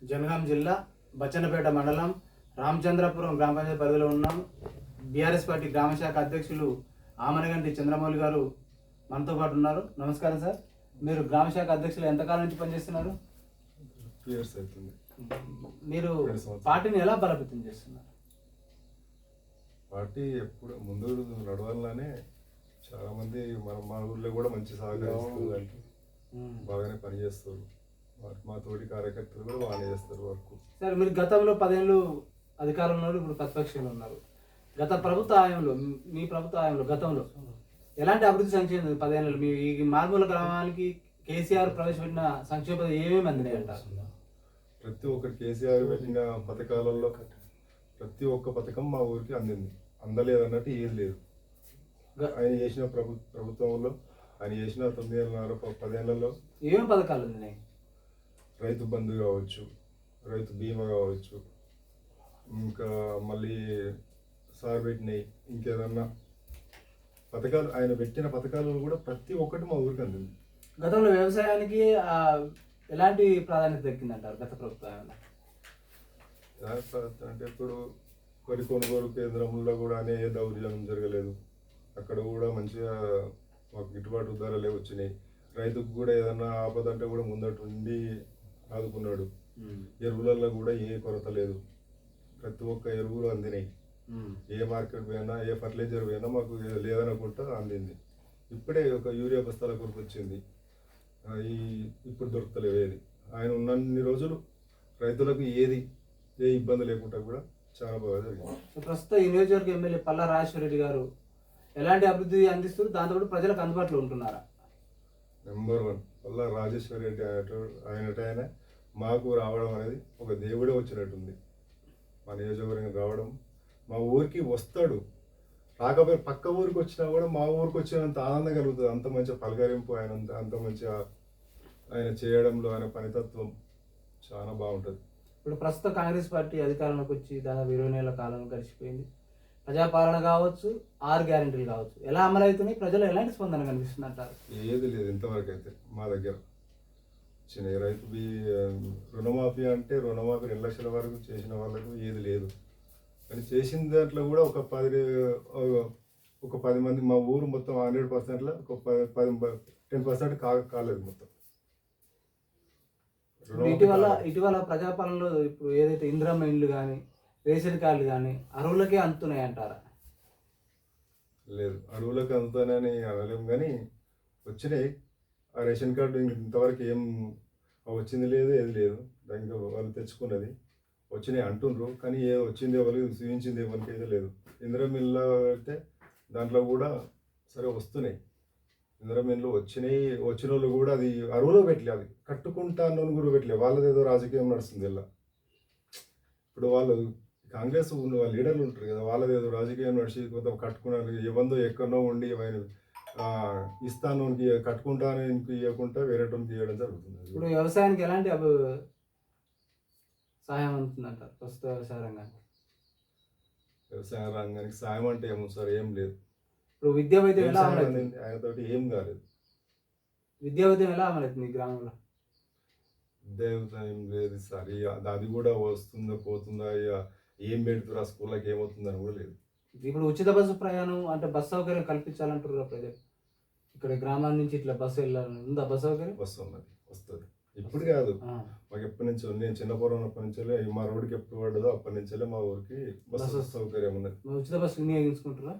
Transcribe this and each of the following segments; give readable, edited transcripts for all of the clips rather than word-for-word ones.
జనగాం జిల్లా బచ్చన్నపేట మండలం రామచంద్రపురం గ్రామ పంచాయతీ పరిధిలో ఉన్నాం. బీఆర్ఎస్ పార్టీ గ్రామ శాఖ అధ్యక్షులు ఆమనగంటి చంద్రమౌళి గారు మనతో పాటు ఉన్నారు. నమస్కారం సార్. మీరు గ్రామ శాఖ అధ్యక్షులు ఎంతకాలం నుంచి పనిచేస్తున్నారు? 2 years అవుతుంది. మీరు పార్టీని ఎలా బలోపేతం చేస్తున్నారు? పార్టీ ఎప్పుడు ముందు నడవాలనే చాలా మంది మా ఊర్లో కూడా మంచి సహకరిస్తారు, బాగానే పనిచేస్తారు. మా తోటి కార్యకర్తలు కూడా బాగానే చేస్తారు వర్క్. సార్, మీరు గతంలో 10 ఏళ్ళు అధికారంలో ఇప్పుడు ప్రతిపక్షంలో ఉన్నారు. గత ప్రభుత్వ హయాంలో, మీ ప్రభుత్వ హయాంలో గతంలో ఎలాంటి అభివృద్ధి సంక్షేమం 10 ఏళ్ళు మీ ఈ మారుమూల గ్రామానికి కేసీఆర్ ప్రవేశపెట్టిన సంక్షేమ ఏమేమి అందినాయి అంటారు? ప్రతి ఒక్కటి కేసీఆర్ పెట్టిన పథకాలలో ప్రతి ఒక్క పథకం మా ఊరికి అందింది. అందలేదన్నట్టు ఏది లేదు. ఆయన చేసిన ప్రభుత్వంలో ఆయన చేసిన 9 ఏళ్ళలో ఏమేమి పథకాలు అందినాయి? రైతు బంధు కావచ్చు, రైతు బీమా కావచ్చు, ఇంకా మళ్ళీ సార్ పెట్టినాయి ఇంకేదన్నా పథకాలు, ఆయన పెట్టిన పథకాలు కూడా ప్రతి ఒక్కటి మా ఊరికి అందింది. గతంలో వ్యవసాయానికి ఎలాంటి ప్రాధాన్యత దక్కిందంటారు గత ప్రభుత్వం? అంటే ఇప్పుడు వరి కొనుగోలు కేంద్రంలో కూడా అనే ఏ దౌర్జన్యం జరగలేదు. అక్కడ కూడా మంచిగా మాకు గిట్టుబాటు ధరలే వచ్చినాయి. రైతుకు కూడా ఏదన్నా ఆపద అంటే కూడా ముందట ఉండి ఆదుకున్నాడు. ఎరువులలో కూడా ఏ కొరత లేదు. ప్రతి ఒక్క ఎరువులు అందినాయి. ఏ మార్కెట్ పోయినా, ఏ ఫర్టిలైజర్ పోయినా మాకు లేదనుకుంటా అందింది. ఇప్పుడే ఒక యూరియా బస్తాల కొరకు వచ్చింది. ఇప్పుడు దొరకలేవు ఏది. ఆయన ఉన్నన్ని రోజులు రైతులకు ఏ ఇబ్బంది లేకుండా కూడా చాలా బాగా జరిగింది. ప్రస్తుతం ఈ నియోజకవర్గ ఎమ్మెల్యే పల్లా రాజేశ్వర రెడ్డి గారు ఎలాంటి అభివృద్ధి అందిస్తారు, దాంతో ప్రజలకు అందుబాటులో ఉంటున్నారా? నెంబర్ 1 పల్లా రాజేశ్వర రెడ్డి ఆయన మాకు రావడం అనేది ఒక దేవుడే వచ్చినట్టుంది. మా నియోజకవర్గం రావడం, మా ఊరికి వస్తాడు. రాకపోతే పక్క ఊరికి వచ్చినా కూడా మా ఊరికి వచ్చినంత ఆనందం కలుగుతుంది. అంత మంచి పలకరింపు ఆయన, అంత మంచిగా ఆయన చేయడంలో ఆయన పనితత్వం చాలా బాగుంటుంది. ఇప్పుడు ప్రస్తుత కాంగ్రెస్ పార్టీ అధికారంలోకి వచ్చి దాదాపు 20 నెలల కాలం గడిచిపోయింది. ప్రజాపాలన కావచ్చు, 6 గ్యారెంటీలు కావచ్చు, ఎలా అమలు అవుతున్నాయి? ప్రజలు ఎలాంటి స్పందన కనిపిస్తుంది అంటారు? ఏది లేదు ఇంతవరకు అయితే మా దగ్గర. చిన్న రైతు రుణమాఫీ అంటే రుణమాఫీ 2 లక్షల వరకు చేసిన వాళ్ళకు ఏది లేదు. కానీ చేసిన దాంట్లో కూడా ఒక 10 మంది, మా ఊరు మొత్తం 100%లో ఒక 10% కాలేదు మొత్తం. ఇటీవల ప్రజాపాలనలో ఇప్పుడు ఏదైతే ఇందిరమ్మ ఇండ్లు కానీ, రేషన్ కార్డులు కానీ అర్హులకే అందుతున్నాయి అంటారా? లేదు, అడవులకు అందుతానని అనలేము, కానీ వచ్చినాయి. ఆ రేషన్ కార్డు ఇంతవరకు ఏం వచ్చింది లేదు, ఏది లేదు. దానికి వాళ్ళు తెచ్చుకున్నది వచ్చినాయి అంటుండ్రు, కానీ ఏ వచ్చింది ఎవరికి చూపించింది ఎవరికి అయితే లేదు. ఇందిరమిల్లు అయితే దాంట్లో కూడా సరే వస్తున్నాయి. ఇందిరమిల్లు వచ్చినాయి. వచ్చిన వాళ్ళు కూడా అది అరువులో పెట్టలే, అది కట్టుకుంటా అన్నోని కూడా పెట్టలే. వాళ్ళది ఏదో రాజకీయం నడుస్తుంది ఇలా. ఇప్పుడు వాళ్ళు కాంగ్రెస్ లీడర్లు ఉంటారు కదా, వాళ్ళది ఏదో రాజకీయం నడిచి కొంత కట్టుకున్నారు. ఇవ్వందో ఎక్కడో ఉండి ఇస్తాను కట్టుకుంటాను ఇవ్వకుండా వేరే ఇవ్వడం జరుగుతుంది. ఇప్పుడు వ్యవసాయానికి ఎలాంటి సహాయం అందుతుందంటారు ప్రస్తుత వ్యవసాయ రంగానికి? వ్యవసాయ రంగానికి సాయం అంటే ఏమో సార్, ఏం లేదు. ఇప్పుడు విద్యా వైద్యం ఎలా ఆయనతోటి ఏం కాలేదు. విద్యా వైద్యం ఎలా అమలవుతుంది ఈ గ్రామంలో? విద్యా ఏం లేదు సార్. అది కూడా వస్తుందా పోతుందా, ఏం పెడుతున్నారు ఆ స్కూళ్ళకి ఏమవుతుందని కూడా లేదు. ఇప్పుడు ఉచిత బస్సు ప్రయాణం అంటే బస్సు సౌకర్యం కల్పించాలంటారు ప్రజలు. ఇక్కడ గ్రామాల నుంచి ఇట్లా బస్సు వెళ్ళాలని ఉందా? బస్సు సౌకర్యం బస్సు ఉన్నది, వస్తుంది. ఇప్పుడు కాదు, మాకు ఎప్పటి నుంచి నేను చిన్నపురం అప్పటి నుంచి మా రోడ్డుకి ఎప్పుడు పడ్డదో అప్పటి నుంచే మా ఊరికి బస్సు సౌకర్యం ఉన్నది. ఉచిత బస్సు వినియోగించుకుంటారా?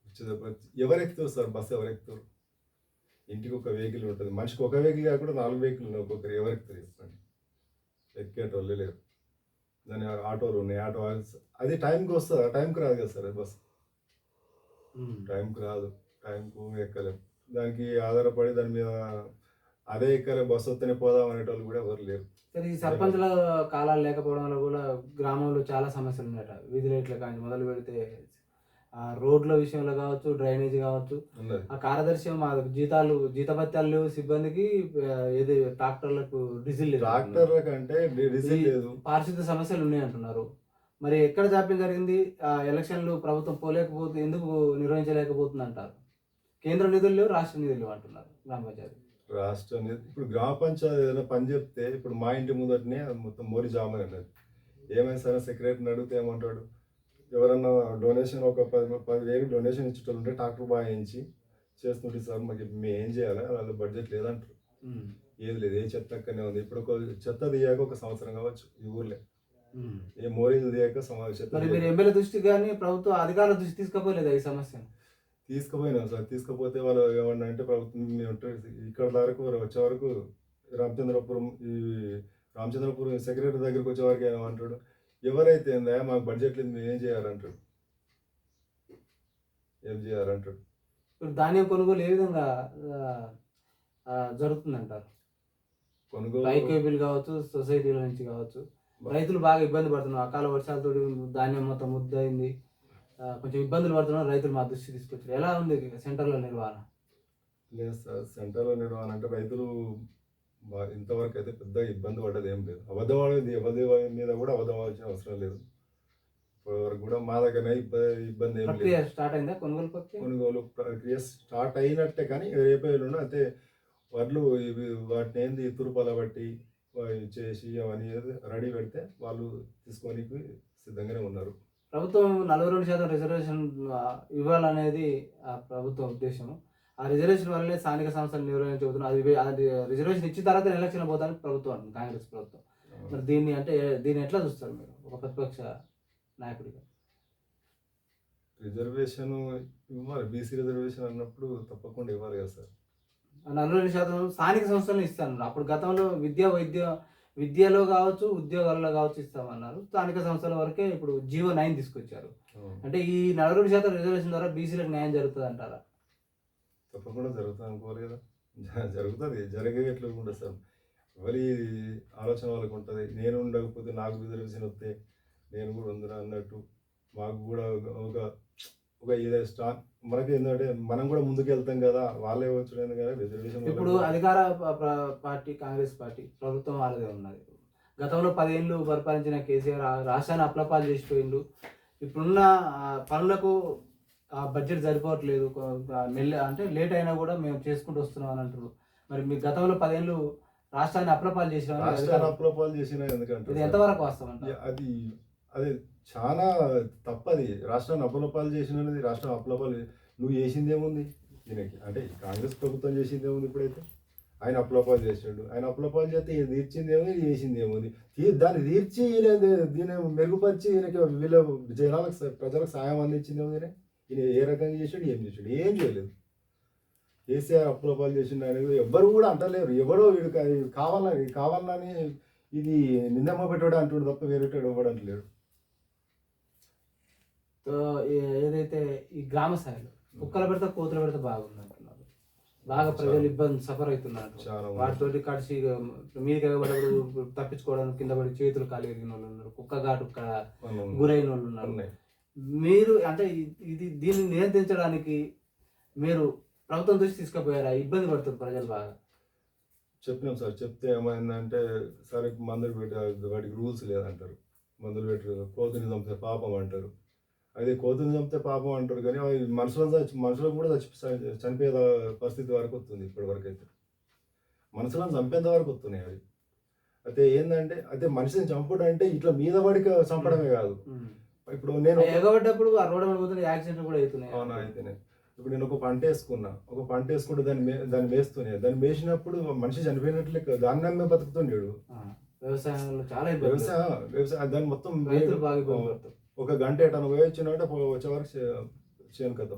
ఉచిత బస్సు ఎవరు ఎక్కుతారు సార్? బస్సు ఎవరు ఎక్కుతారు? ఇంటికి ఒక వెహికల్ ఉంటుంది. మనిషికి ఒక వెహికల్ కాకుండా 4 వెహికల్ ఉన్నాయి. ఒక్కొక్కరు ఎవరు ఎక్కుతారు చెప్పండి? ఎక్కేటోళ్ళే లేరు. దాని ఆటోలు ఉన్నాయి. ఆటో అది టైంకి వస్తుంది, టైంకి రాదు కదా సార్. బస్సు టైంకి రాదు, టైంకు ఎక్కలేము. దానికి ఆధారపడి దాని మీద అదే ఎక్కలే, బస్సు వస్తేనే పోదాం అనేటోళ్ళు కూడా ఎవరు లేరు. ఈ సర్పంచుల కాలాలు లేకపోవడం వల్ల కూడా గ్రామంలో చాలా సమస్యలు ఉన్నాయట. వీధి లైట్ల కానీ మొదలు పెడితే రోడ్ల విషయంలో కావచ్చు, డ్రైనేజ్ కావచ్చు. ఆ కార్యదర్శి మా జీతభత్యాలు లేవు సిబ్బందికి, ఏది ట్రాక్టర్లకు డీజిల్ లేదు. ట్రాక్టర్లకు అంటే డీజిల్ లేదు. పారిశుద్ధ్య సమస్యలు ఉన్నాయి అంటున్నారు. మరి ఎక్కడ జాప్యం జరిగింది? ఎలక్షన్లు ప్రభుత్వం ఎందుకు నిర్వహించలేకపోతుంది అంటారు? కేంద్ర నిధులు లేవు, రాష్ట్ర నిధులు లేవు అంటున్నారు గ్రామ పంచాయతీ. రాష్ట్రం ఇప్పుడు గ్రామ పంచాయతీ ఏదైనా పని చెప్తే ఇప్పుడు మా ఇంటి ముందటనే అది మొత్తం మోరి జామని అన్నది. ఏమైనా సరే సెక్రటరీని అడిగితే ఏమంటాడు, ఎవరన్నా డొనేషన్ ఒక 10,000 డొనేషన్ ఇచ్చేటోళ్ళు ఉంటే ట్రాక్టర్ బాయించి చేస్తుంటే సార్ మాకు మేము ఏం చేయాలి వాళ్ళ బడ్జెట్ లేదంటారు. ఉమ్, ఏది లేదు, ఏ చెత్త అక్కడనే ఉంది. ఇప్పుడు ఒక చెత్త తీయాక ఒక సంవత్సరం కావచ్చు ఈ ఊర్లో, ఉమ్. ఏ మోరీలు తీయాక చెత్త మరి మీరు తీయక. ఎమ్మెల్యే దృష్టికి కానీ ప్రభుత్వ అధికారుల దృష్టి తీసుకుపోలేదా ఈ సమస్యను? తీసుకుపోయినాం సార్. తీసుకుపోతే వాళ్ళు ఏమన్నా అంటే ప్రభుత్వం మేము ఇక్కడ వరకు వచ్చే వరకు రామచంద్రపురం ఈ రామచంద్రపురం సెక్రటరీ దగ్గరికి వచ్చే వరకు ఏమంటాడు, ఎవరైతే ఏందా మాకు బడ్జెట్ లేదు మేము ఏం చేయాలంటాడు, ఏం చేయాలంటాడు. ఇప్పుడు ధాన్యం కొనుగోలు ఏ విధంగా జరుగుతుందంటారు? కొనుగోలు బైకేబుల్ కావచ్చు, సొసైటీల నుంచి కావచ్చు, రైతులు బాగా ఇబ్బంది పడుతున్నారు. అకాల వర్షాలతో ధాన్యం మొత్తం ముద్దయింది. కొంచెం ఇబ్బందులు పడుతున్నారు. రైతులు మా దృష్టి తీసుకొచ్చారు. ఎలా ఉంది సెంటర్ల నిర్వహణ? లేదు సార్, సెంటర్లో నిర్వహణ అంటే రైతులు ఇంతవరకు అయితే పెద్ద ఇబ్బంది పడ్డది ఏం లేదు. అబద్ధం మీద కూడా అబద్ధం అవ్వాల్సిన అవసరం లేదు. ఇప్పటివరకు కూడా మా దగ్గర ఇబ్బంది ఏం ప్రక్రియ లేదు. స్టార్ట్ అయిందా కొనుగోలు ప్రక్రియ స్టార్ట్ అయినట్టే, కానీ రేపే ఎల్లుండి అంతే వడ్లు ఇవి వాటిని ఏంది తురుపాల బట్టి చేసి అవన్నీ రెడీ పెడితే వాళ్ళు తీసుకోనికి సిద్ధంగానే ఉన్నారు. ప్రభుత్వం 42% రిజర్వేషన్ ఇవ్వాలనేది ప్రభుత్వ ఉద్దేశం. ఆ రిజర్వేషన్ వల్లనే స్థానిక సంస్థలు నిర్వహించబోతున్నారు. అది రిజర్వేషన్ ఇచ్చిన తర్వాత ఎలక్షన్ పోతానికి ప్రభుత్వం అంటుంది, కాంగ్రెస్ ప్రభుత్వం. మరి దీన్ని ఎట్లా చూస్తారు మీరు ఒక ప్రతిపక్ష నాయకుడిగా? రిజర్వేషన్ ఇవ్వాలి, బీసీ రిజర్వేషన్ అన్నప్పుడు తప్పకుండా ఇవ్వాలి కదా సార్. 42% స్థానిక సంస్థలను ఇస్తాను. అప్పుడు గతంలో విద్యలో కావచ్చు, ఉద్యోగాల్లో కావచ్చు ఇస్తామన్నారు. స్థానిక సంస్థల వరకే ఇప్పుడు జీవో 9 తీసుకొచ్చారు. అంటే ఈ 42% రిజర్వేషన్ ద్వారా బీసీలకు న్యాయం జరుగుతుంది అంటారా? తప్పకుండా జరుగుతుంది అనుకోవాలి కదా. జరుగుతుంది, జరిగేట్లు ఉంటుంది సార్. ఎవరి ఆలోచన వాళ్ళకు ఉంటుంది. నేను ఉండకపోతే నాకు రిజర్వేషన్ వస్తే నేను కూడా ఉందిరా అన్నట్టు మాకు కూడా ఒక ఒక ఇదే మనకి ఏంటంటే మనం కూడా ముందుకు వెళ్తాం కదా, వాళ్ళే వచ్చేది కదా రిజర్వేషన్. ఇప్పుడు అధికార పార్టీ కాంగ్రెస్ పార్టీ ప్రభుత్వం వాళ్ళదే ఉన్నది. గతంలో 10 ఏళ్ళు పరిపాలించిన కేసీఆర్ రాష్ట్రాన్ని అప్లపాలు చేసిపోయిండు. ఇప్పుడున్న పనులకు బడ్జెట్ సరిపోవట్లేదు. అంటే లేట్ అయినా కూడా మేము చేసుకుంటూ వస్తున్నాం అని అంటారు. మరి మీ గతంలో 10 ఏళ్ళు రాష్ట్రాన్ని అప్లపాలు చేసిన ఎందుకంటే ఇది ఎంతవరకు వాస్తవం అంటారు? అది చాలా తప్పది. రాష్ట్రాన్ని అప్పులపాలు చేసినది, రాష్ట్రం అప్పులపాలు నువ్వు చేసింది ఏముంది దీనికి అంటే కాంగ్రెస్ ప్రభుత్వం చేసింది ఏముంది? ఇప్పుడైతే ఆయన అప్పులపాలు చేసాడు. ఆయన అప్పులపాలు చేస్తే ఈయన తీర్చింది ఏముంది, చేసింది ఏముంది? దాన్ని తీర్చి దీన్ని మెరుగుపరిచి ఈయనకి వీళ్ళ జనాలకు ప్రజలకు సాయం అందించింది ఏముంది? ఈయన ఏ రకంగా చేసాడు, ఏం చేసాడు? ఏం చేయలేదు. కేసీఆర్ అప్పులపాలు చేసిండు అనేది ఎవ్వరు కూడా అంటలేరు. ఎవడో వీడు కావాలని ఇది నిందమ్మ పెట్టాడు అంటుడు తప్ప వేరేటాడు ఎవడు అంటలేడు. ఏదైతే ఈ గ్రామ స్థాయిలో కుక్కల పెడితే కోతులు పెడితే బాగుంది అంటున్నారు. బాగా ప్రజలు ఇబ్బంది సఫర్ అవుతున్నారు. వాటితోటి కడిచి మీదకి ఎగబడప్పుడు తప్పించుకోవడానికి కింద పడి చేతులు కాలు ఎరిగిన వాళ్ళు ఉన్నారు. కుక్క ఘాటు గురైన వాళ్ళు ఉన్నారు. మీరు అంటే దీన్ని నియంత్రించడానికి మీరు ప్రభుత్వం దృష్టి తీసుకుపోయారా? ఇబ్బంది పడుతుంది ప్రజలు బాగా. చెప్పినాం సార్. చెప్తే ఏమైందంటే సరే మందులు పెట్టి వాటికి రూల్స్ లేదంటారు. మందులు పెట్టరు. కోతుని చంపితే పాపం అంటారు. అదే కోతుని చంపితే పాపం అంటారు, కానీ అవి మనుషులకు కూడా చనిపోయే పరిస్థితి వరకు వస్తుంది. ఇప్పటి వరకు అయితే మనుషులను చంపేంత వరకు వస్తున్నాయి అవి. అయితే ఏంటంటే అదే మనిషిని చంపడం అంటే ఇట్లా మీద పడికి చంపడమే కాదు. ఇప్పుడు నేను ఎగబడ్డప్పుడు ఆ రోడ్డు మీద పోతే యాక్సిడెంట్ కూడా అవుతున్నాయి. అవునా? అయితేనే ఇప్పుడు నేను ఒక పంట వేసుకుంటే దాన్ని మేస్తున్నాయి. దాన్ని మేసినప్పుడు మనిషి చనిపోయినట్లే దాన్ని నమ్మే బతుకుతుండేడు. వ్యవసాయంలో చాలా వ్యవసాయం దాన్ని మొత్తం రైతులు బాగా ఇబ్బంది పడతారు. ఒక గంట ఎటన పోయొచ్చినంటే వచ్చే వరకు చేయను కదా.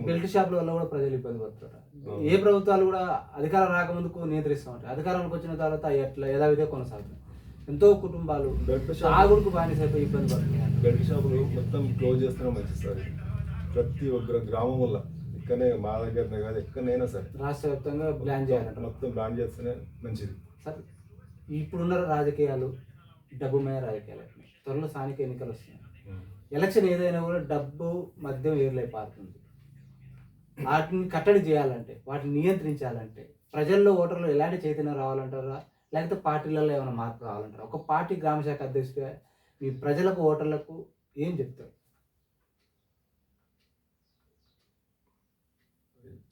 బెల్ట్ షాపుల వల్ల కూడా ప్రజలు ఇబ్బంది పడుతున్నారు. ఏ ప్రభుత్వాలు కూడా అధికారం రాకముందుకు నియంత్రిస్తూ ఉంటాయి. అధికారంలోకి వచ్చిన తర్వాత ఎట్లా యథావిధిగా కొనసాగుతాయి. ఎంతో కుటుంబాలు ఆగుడుకు బానిసైపోయి ఇబ్బంది పడుతున్నాయి. బెల్ట్ షాపులు మొత్తం క్లోజ్ చేస్తేనే మంచిది సార్. ప్రతి ఒక్క గ్రామంలో ఇక్కడనే మా దగ్గరనే కాదు ఎక్కడైనా సరే రాష్ట్ర వ్యాప్తంగా ప్లాన్ చేయాలంట. మొత్తం ప్లాన్ చేస్తేనే మంచిది సార్. ఇప్పుడున్న రాజకీయాలు డబ్బుమయ రాజకీయాలు. త్వరలో స్థానిక ఎన్నికలు వస్తున్నాయి. ఎలక్షన్ ఏదైనా కూడా డబ్బు మద్యం ఏర్లై పారుతుంది. వాటిని కట్టడి చేయాలంటే, వాటిని నియంత్రించాలంటే ప్రజల్లో ఓటర్లు ఎలాంటి చైతన్యం రావాలంటారా, లేకపోతే పార్టీలలో ఏమైనా మార్పు రావాలంటారా? ఒక పార్టీ గ్రామశాఖ అధ్యక్షుడిగా మీ ప్రజలకు ఓటర్లకు ఏం చెప్తారు?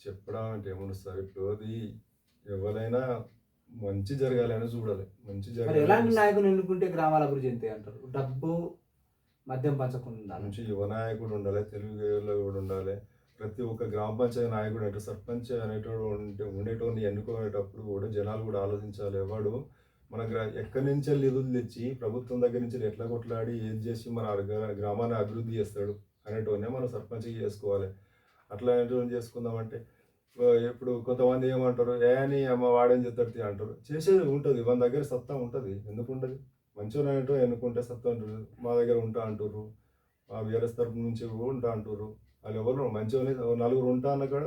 చెప్పడం అంటే ఏమన్నా సార్, ఇప్పుడు అది ఎవరైనా మంచి జరగాలి అని చూడాలి. మంచి మరి ఎలాంటి జరగాలి. నాయకుని ఎన్నుకుంటే గ్రామాల అభివృద్ధి చెందుతాయి అంటారు? డబ్బు, మద్యం పంచకుండా ఉండాలి. మంచి యువ నాయకుడు ఉండాలి. తెలివిగల కూడా ఉండాలి. ప్రతి ఒక్క గ్రామ పంచాయతీ నాయకుడు అంటే సర్పంచ్ అనేటోడు ఉండేటోడిని ఎన్నుకునేటప్పుడు కూడా జనాలు కూడా ఆలోచించాలి. వాడు మన ఎక్కడి నుంచె నిధులు తెచ్చి ప్రభుత్వం దగ్గర నుంచి ఎట్లా కొట్లాడి ఏది చేసి మన గ్రామాన్ని అభివృద్ధి చేస్తాడు అనేటోనే మనం సర్పంచ్గా చేసుకోవాలి. అట్లాంటివి చేసుకుందామంటే ఇప్పుడు కొంతమంది ఏమంటారు, ఏ అని అమ్మ వాడేం చేస్తాడు అంటారు. చేసేది ఉంటుంది, మన దగ్గర సత్తా ఉంటుంది, ఎందుకు ఉంటుంది? మంచిగా ఏంటో ఎన్నుకుంటే సత్తా ఉంటుంది. మా దగ్గర ఉంటా అంటారు, మా వీఆర్ఎస్ తరపు నుంచి ఉంటా అంటారు. వాళ్ళు ఎవరు మంచిగా నలుగురు ఉంటా అన్న కాడ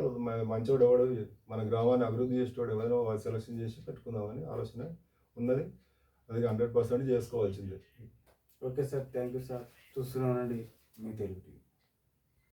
మంచోడు ఎవడు మన గ్రామాన్ని అభివృద్ధి చేసేవాడు ఎవరైనా వాళ్ళు సెలక్షన్ చేసి పెట్టుకుందామని ఆలోచన ఉన్నది. అది 100% చేసుకోవాల్సిందే. Okay sir, thank you sir. చూస్తున్నానండి మీ తెలుగు టీవీ.